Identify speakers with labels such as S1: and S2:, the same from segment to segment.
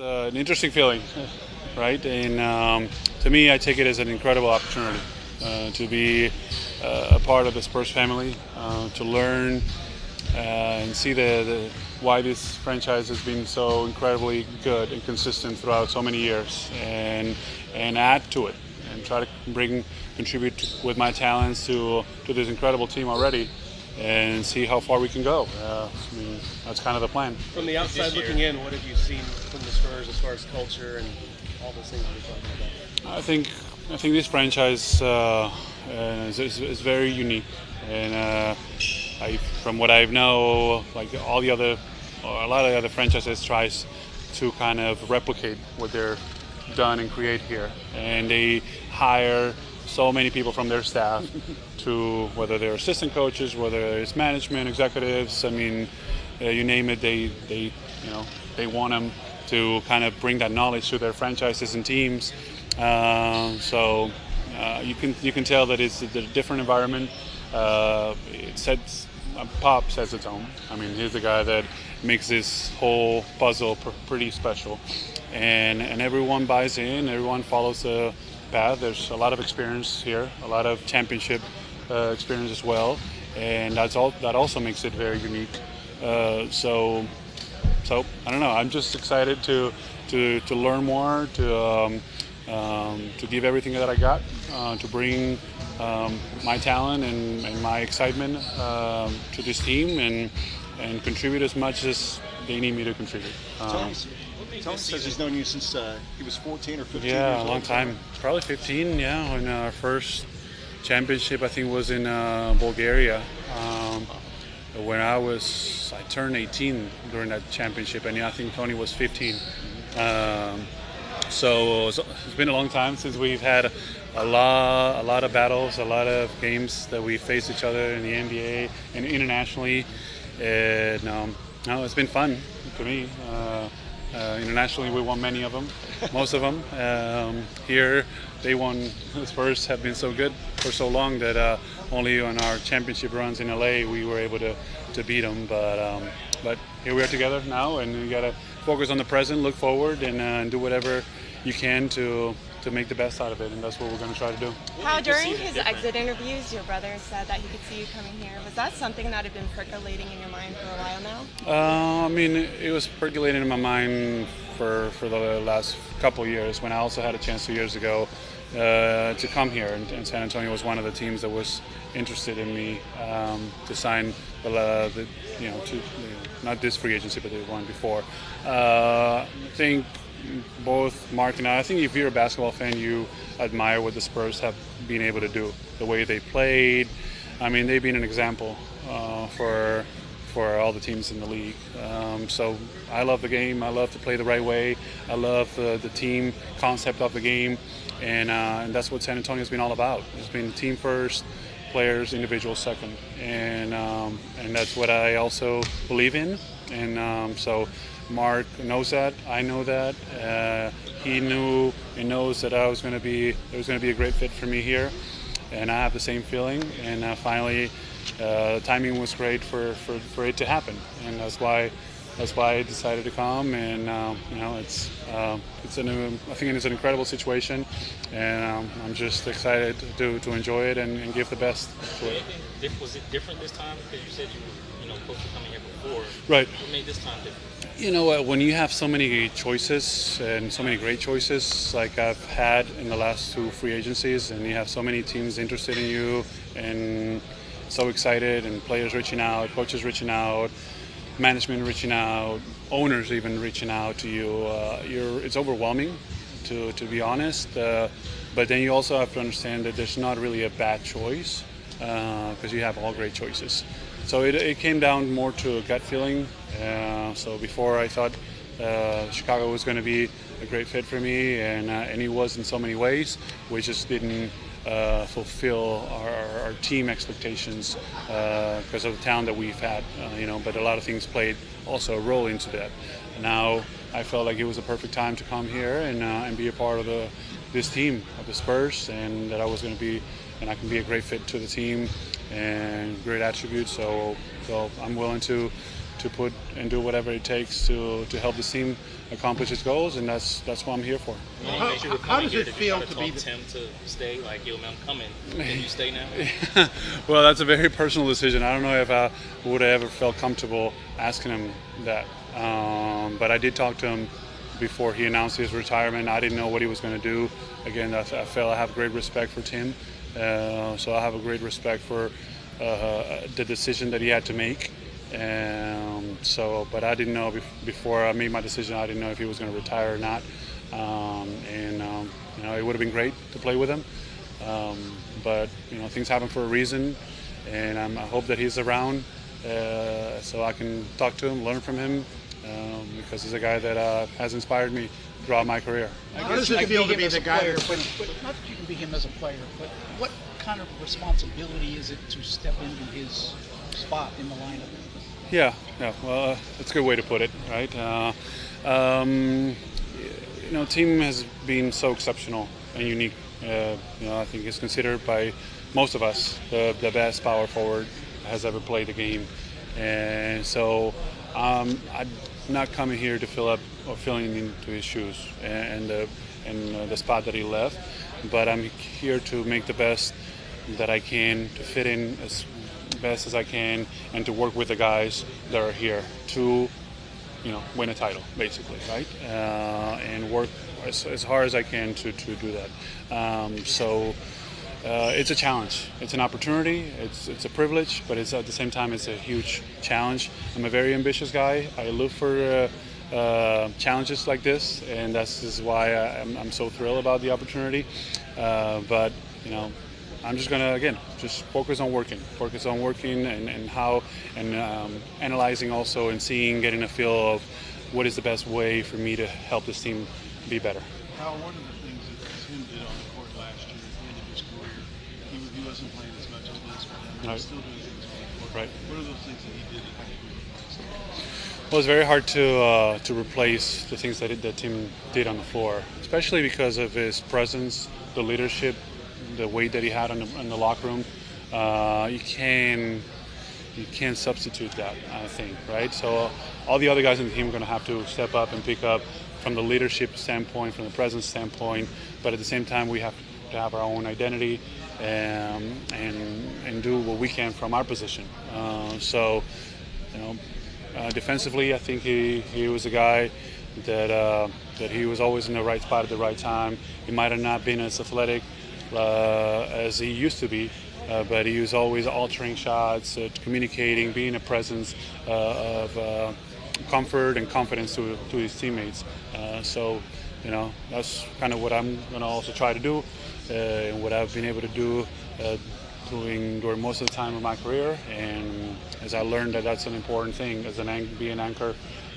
S1: It's an interesting feeling, right? And to me, I take it as an incredible opportunity to be a part of the Spurs family, to learn and see why this franchise has been so incredibly good and consistent throughout so many years, and add to it and try to contribute with my talents to this incredible team already, and see how far we can go. I mean, that's kind of the plan.
S2: From the outside looking in, what have you seen from the Spurs as far as culture and all those things we're talking about?
S1: I think this franchise is very unique, and from what I know, like a lot of the other franchises tries to kind of replicate what they're done and create here, and they hire so many people from their staff to whether they're assistant coaches, whether it's management, executives. I mean, you name it, they want them to kind of bring that knowledge to their franchises and teams. So you can tell that it's a different environment. Pop sets its own. I mean, he's the guy that makes this whole puzzle pretty special, and everyone buys in. Everyone follows the path. There's a lot of experience here, a lot of championship experience as well, and that also makes it very unique. So I don't know. I'm just excited to learn more, to give everything that I got, to bring my talent and my excitement to this team, and contribute as much as they need me to contribute.
S3: Tony says he's known you since he was 14 or 15 years
S1: Yeah,
S3: old.
S1: a long time. Probably 15, yeah. When our first championship, I think, was in Bulgaria. When I turned 18 during that championship, and I think Tony was 15. So it's been a long time since we've had a lot of battles, a lot of games that we faced each other in the NBA and internationally. And no, it's been fun to me. Internationally, we won many of them, most of them. Here, the Spurs have been so good for so long that only on our championship runs in LA we were able to beat them. But here we are together now, and we got to focus on the present, look forward, and do whatever you can to make the best out of it, and that's what we're going to try to do.
S4: How during his exit interviews, your brother said that he could see you coming here. Was that something that had been percolating in your mind for a while now?
S1: I mean, it was percolating in my mind for the last couple of years, when I also had a chance 2 years ago to come here, and San Antonio was one of the teams that was interested in me to sign not this free agency, but the one before. I think both Mark and I think if you're a basketball fan, you admire what the Spurs have been able to do, the way they played. I mean, they've been an example for all the teams in the league. So I love the game. I love to play the right way. I love the team concept of the game, and that's what San Antonio has been all about. It's been team first, players, individuals second, and that's what I also believe in. And so Mark knows that. I know that. He knew and knows that there was going to be a great fit for me here, and I have the same feeling. And finally, the timing was great for it to happen, and that's why I decided to come. And I think it's an incredible situation, and I'm just excited to enjoy it and give the best to it.
S5: Was it different this time? Because you said you were close to coming here before.
S1: Right.
S5: What made this time different?
S1: You know what? When you have so many choices and so many great choices, like I've had in the last two free agencies, and you have so many teams interested in you and so excited, and players reaching out, coaches reaching out, management reaching out, owners even reaching out to you, it's overwhelming, to be honest. But then you also have to understand that there's not really a bad choice, because you have all great choices. So it came down more to a gut feeling. So before I thought Chicago was going to be a great fit for me, and it was in so many ways. We just didn't fulfill our team expectations because of the talent that we've had. But a lot of things played also a role into that. Now I felt like it was a perfect time to come here and be a part of this team of the Spurs, and that I was going to be, and I can be a great fit to the team and great attributes. So I'm willing to to put and do whatever it takes to help the team accomplish its goals, and that's what I'm here for.
S5: How does it feel to be Tim to stay? Like, yo, man, I'm coming. Can you stay now?
S1: Well, that's a very personal decision. I don't know if I would have ever felt comfortable asking him that, but I did talk to him before he announced his retirement. I didn't know what he was going to do. Again, I felt I have great respect for Tim, so I have a great respect for the decision that he had to make. But I didn't know before I made my decision. I didn't know if he was going to retire or not. It would have been great to play with him. But things happen for a reason, and I hope that he's around so I can talk to him, learn from him, because he's a guy that has inspired me throughout my career.
S6: How does it feel to be the guy? But not that you can be him as a player, but what kind of responsibility is it to step into his spot in the lineup?
S1: Yeah. Well, that's a good way to put it, right? Team has been so exceptional and unique. I think it's considered by most of us the best power forward has ever played the game, and so I'm not coming here to filling into his shoes and the spot that he left, but I'm here to make the best that I can to fit in as best as I can and to work with the guys that are here to win a title, basically, right? And work as hard as I can to do that. It's a challenge. It's an opportunity. It's a privilege, but it's at the same time it's a huge challenge. I'm a very ambitious guy. I look for challenges like this, and this is why I'm so thrilled about the opportunity. But I'm just gonna just focus on working and how analyzing also and seeing, getting a feel of what is the best way for me to help this team be better.
S7: How one of the things that Tim did on the court last year at the end of his career, he wasn't playing as much as this for them, but he's still doing things on the court.
S1: Right.
S7: What are those things that he did that you could replace?
S1: Well, it's very hard to replace the things that Tim did on the floor, especially because of his presence, the leadership, the weight that he had in the locker room. You can't substitute that, I think, right? So all the other guys in the team are going to have to step up and pick up from the leadership standpoint, from the presence standpoint, but at the same time we have to have our own identity and do what we can from our position. Defensively, I think he was a guy that he was always in the right spot at the right time. He might have not been as athletic as he used to be, but he was always altering shots, communicating, being a presence of comfort and confidence to his teammates. That's kind of what I'm going to also try to do, and what I've been able to do during most of the time of my career. And as I learned that's an important thing, be an anchor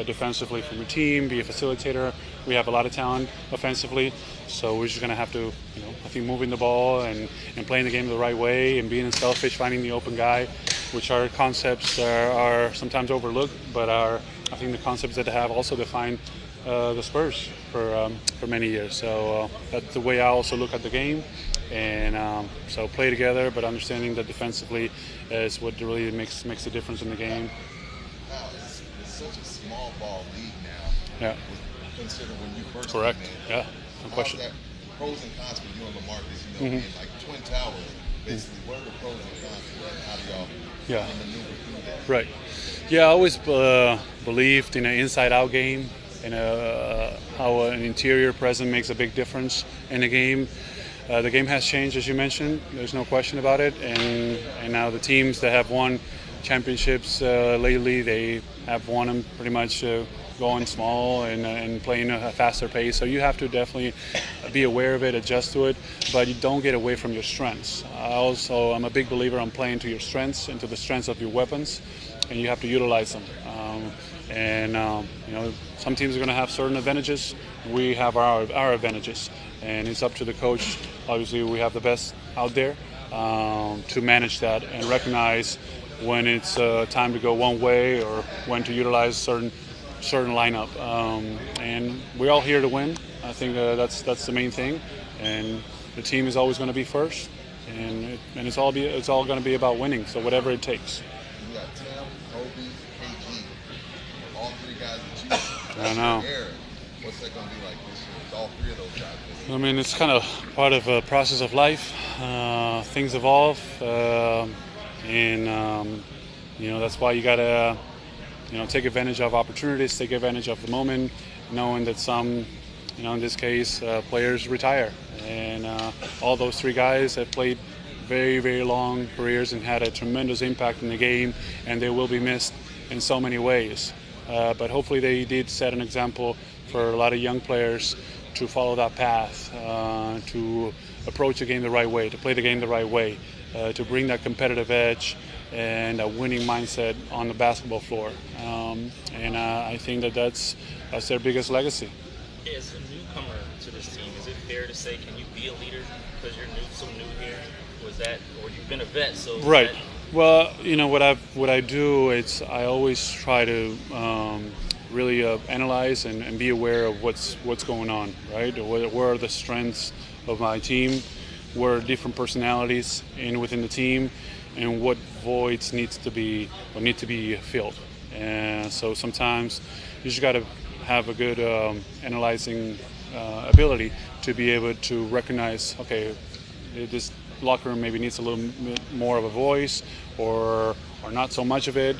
S1: defensively from your team, be a facilitator. We have a lot of talent offensively, so we're just going to have to, I think, moving the ball and playing the game the right way and being unselfish, finding the open guy, which are concepts that are sometimes overlooked, but I think the concepts that have also defined the Spurs for many years. So that's the way I also look at the game. And so play together, but understanding that defensively is what really makes the difference in the game.
S8: It's such a small ball league now.
S1: Yeah.
S8: Considering when you first
S1: correct.
S8: came in.
S1: Yeah. No question.
S8: That pros and cons for you and LaMarcus, being like twin towers, basically. What are the pros and cons for that? How do y'all maneuver through that?
S1: Right. Yeah, I always believed in an inside-out game, and how an interior presence makes a big difference in the game. The game has changed, as you mentioned. There's no question about it. And now the teams that have won championships lately, they have won them pretty much going small and playing a faster pace. So you have to definitely be aware of it, adjust to it, but you don't get away from your strengths. I'm a big believer on playing to your strengths and to the strengths of your weapons, and you have to utilize them. Some teams are going to have certain advantages. We have our advantages, and it's up to the coach. Obviously, we have the best out there to manage that and recognize when it's time to go one way or when to utilize certain lineup. And we're all here to win. I think that's the main thing. And the team is always going to be first, and it's all going to be about winning. So whatever it takes.
S8: You got Tim, Kobe, KG. freshman era. What's that going to be like this year with all three of those guys?
S1: I mean, it's kind of part of a process of life. Things evolve, and that's why you gotta take advantage of opportunities, take advantage of the moment, knowing that some, in this case, players retire, and all those three guys have played very, very long careers and had a tremendous impact in the game, and they will be missed in so many ways. But hopefully they did set an example for a lot of young players to follow that path, to approach the game the right way, to play the game the right way, to bring that competitive edge and a winning mindset on the basketball floor. And I think that's their biggest legacy.
S5: As a newcomer to this team, is it fair to say, can you be a leader because you're so new here? Or you've been a vet, so
S1: right. Well, what I do is I always try to really analyze and be aware of what's going on, right? Where are the strengths of my team? Where are different personalities within the team, and what voids need to be filled. And so sometimes you just got to have a good analyzing ability to be able to recognize, okay, this locker room maybe needs a little bit more of a voice, or not so much of it.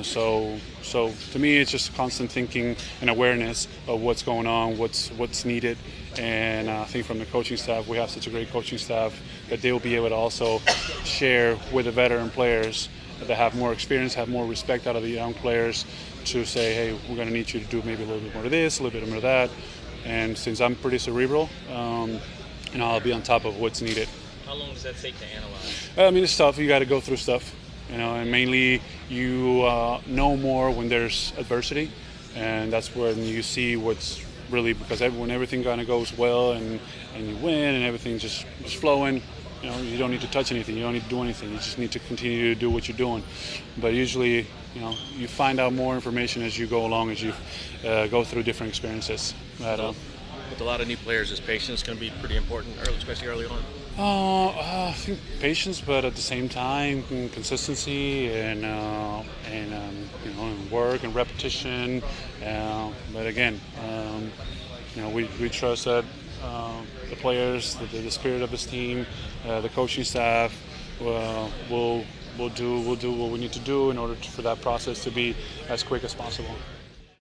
S1: So to me, it's just constant thinking and awareness of what's going on, what's needed. And I think from the coaching staff, we have such a great coaching staff that they will be able to also share with the veteran players that have more experience, have more respect out of the young players, to say, hey, we're going to need you to do maybe a little bit more of this, a little bit more of that. And since I'm pretty cerebral, I'll be on top of what's needed.
S5: How long does that take to analyze?
S1: I mean, it's tough. You got to go through stuff, and mainly you know more when there's adversity, and that's when you see what's really, because when everything kind of goes well and you win and everything's just flowing, you don't need to touch anything, you don't need to do anything, you just need to continue to do what you're doing. But usually, you find out more information as you go along, as you go through different experiences.
S9: With a lot of new players, is patience going to be pretty important, especially early on?
S1: I think patience, but at the same time, consistency and work and repetition. But again, we trust that the players, the spirit of this team, the coaching staff will do what we need to do in order for that process to be as quick as possible.